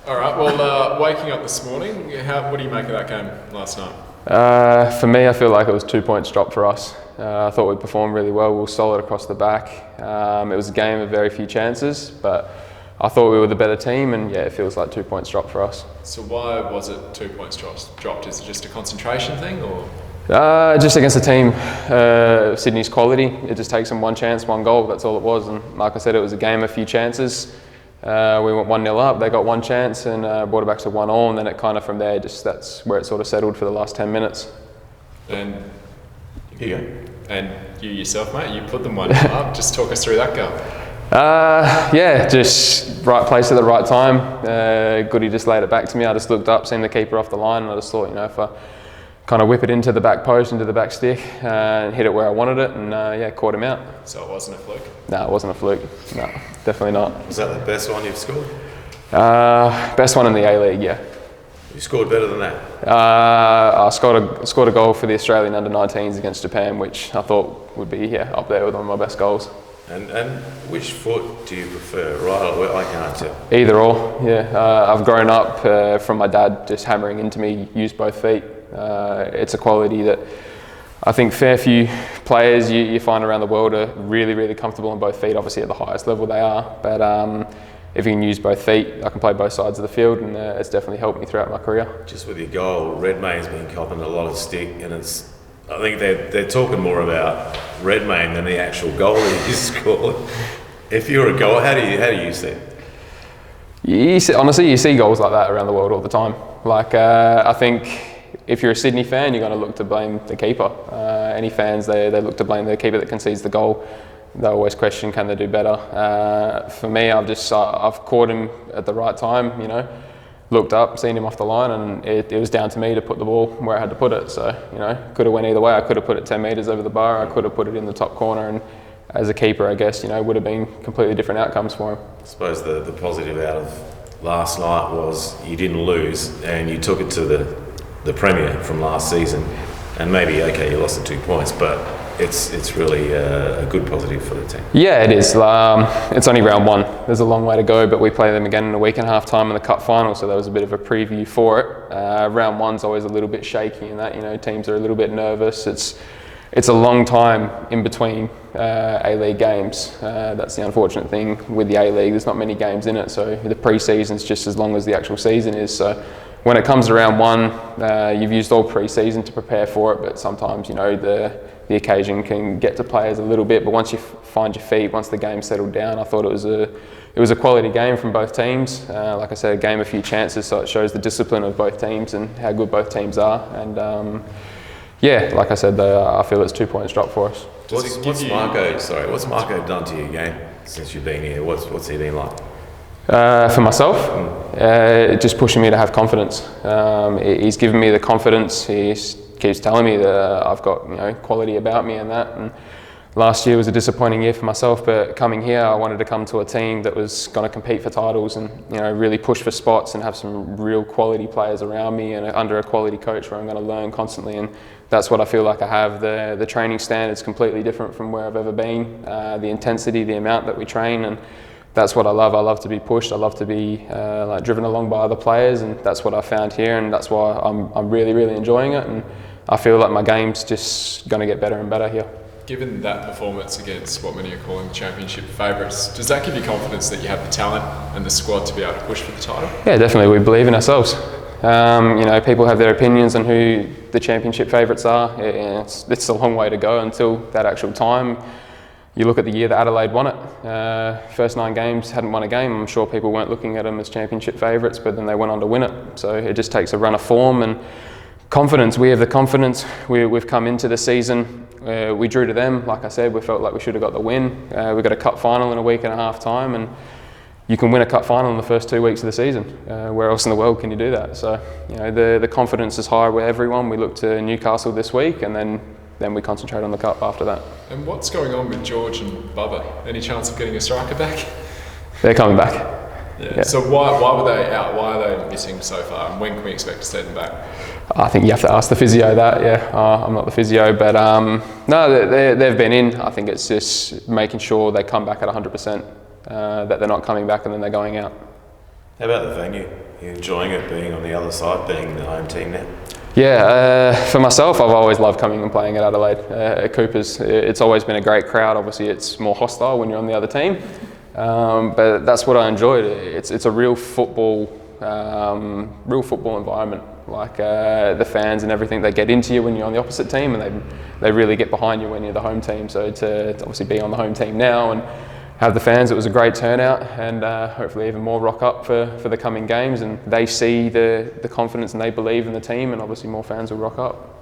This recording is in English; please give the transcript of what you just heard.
All right. Well, waking up this morning, what do you make of that game last night? For me, I feel like it was 2 points dropped for us. I thought we performed really well. We were solid across the back. It was a game of very few chances, but I thought we were the better team, and yeah, it feels like 2 points dropped for us. So why was it 2 points dropped? Is it just a concentration thing, or? Just against a team, Sydney's quality. It just takes them one chance, one goal. That's all it was. And like I said, it was a game of few chances. We went 1-0 up. They got one chance and brought it back to 1-1. And then it kind of from there, that's where it sort of settled for the last 10 minutes. And here you go. And you yourself, mate, you put them 1-0 up. Just talk us through that goal. Yeah, just right place at the right time. Goody just laid it back to me. I just looked up, seen the keeper off the line, and I just thought, if I kind of whip it into the back post, into the back stick, and hit it where I wanted it, and yeah, caught him out. So it wasn't a fluke? No, it wasn't a fluke. No, definitely not. Was that the best one you've scored? Best one in the A-League, yeah. You scored better than that? I scored a goal for the Australian under-19s against Japan, which I thought would be up there with one of my best goals. And which foot do you prefer, right or left? I can't tell. Either or, yeah. I've grown up from my dad just hammering into me, use both feet. It's a quality that I think fair few players you find around the world are really, really comfortable on both feet. Obviously at the highest level they are, but if you can use both feet, I can play both sides of the field, and it's definitely helped me throughout my career. Just with your goal, Redmayne's been copping a lot of stick, and I think they're talking more about Redmayne than the actual goal that he scored. If you're a goal, how do you see it? Honestly, you see goals like that around the world all the time. Like I think if you're a Sydney fan, you're going to look to blame the keeper. Any fans, they look to blame the keeper that concedes the goal. They always question, can they do better? For me, I've caught him at the right time, looked up, seen him off the line, and it was down to me to put the ball where I had to put it. So, could have went either way. I could have put it 10 metres over the bar, I could have put it in the top corner, and as a keeper, I guess, would have been completely different outcomes for him. I suppose the positive out of last night was you didn't lose, and you took it to the Premier from last season, and maybe, okay, you lost the 2 points, but it's really a good positive for the team. Yeah, it is. It's only round one. There's a long way to go, but we play them again in a week and a half time in the cup final, so that was a bit of a preview for it. Round one's always a little bit shaky in that, teams are a little bit nervous. It's a long time in between A-League games. That's the unfortunate thing with the A-League. There's not many games in it, so the pre-season's just as long as the actual season is. So when it comes to round one, you've used all pre-season to prepare for it, but sometimes, the occasion can get to players a little bit. But once you find your feet, once the game settled down, I thought it was a quality game from both teams. Like I said, a game of few chances, so it shows the discipline of both teams and how good both teams are. And yeah, like I said, I feel it's 2 points dropped for us. What's Marco done to your game since you've been here? What's he been like? For myself, just pushing me to have confidence. He's given me the confidence. He keeps telling me that I've got quality about me and that. And last year was a disappointing year for myself, but coming here, I wanted to come to a team that was going to compete for titles and really push for spots and have some real quality players around me and under a quality coach where I'm going to learn constantly. And that's what I feel like I have. The training standard's completely different from where I've ever been. The intensity, the amount that we train, and that's what I love. I love to be pushed. I love to be driven along by other players, and that's what I found here, and that's why I'm really, really enjoying it. And I feel like my game's just going to get better and better here. Given that performance against what many are calling the championship favourites, does that give you confidence that you have the talent and the squad to be able to push for the title? Yeah, definitely. We believe in ourselves. People have their opinions on who the championship favourites are. It's a long way to go until that actual time. You look at the year that Adelaide won it. First 9 games, hadn't won a game. I'm sure people weren't looking at them as championship favourites, but then they went on to win it. So it just takes a run of form and confidence. We have the confidence. We've come into the season. We drew to them. Like I said, we felt like we should have got the win. We got a cup final in a week and a half time, and you can win a cup final in the first 2 weeks of the season. Where else in the world can you do that? So the confidence is high with everyone. We look to Newcastle this week, and then we concentrate on the cup after that. And what's going on with George and Bubba? Any chance of getting a striker back? They're coming back. Yeah. So why were they out? Why are they missing so far? And when can we expect to see them back? I think you have to ask the physio that. Yeah, I'm not the physio, but no, they've been in. I think it's just making sure they come back at 100%. That they're not coming back and then they're going out. How about the venue? You enjoying it being on the other side, being the home team now? Yeah, for myself, I've always loved coming and playing at Adelaide. At Coopers, it's always been a great crowd. Obviously, it's more hostile when you're on the other team, but that's what I enjoyed. It's a real football environment. Like the fans and everything, they get into you when you're on the opposite team, and they really get behind you when you're the home team. So to obviously be on the home team now and have the fans, it was a great turnout, and hopefully even more rock up for the coming games, and they see the confidence and they believe in the team, and obviously more fans will rock up.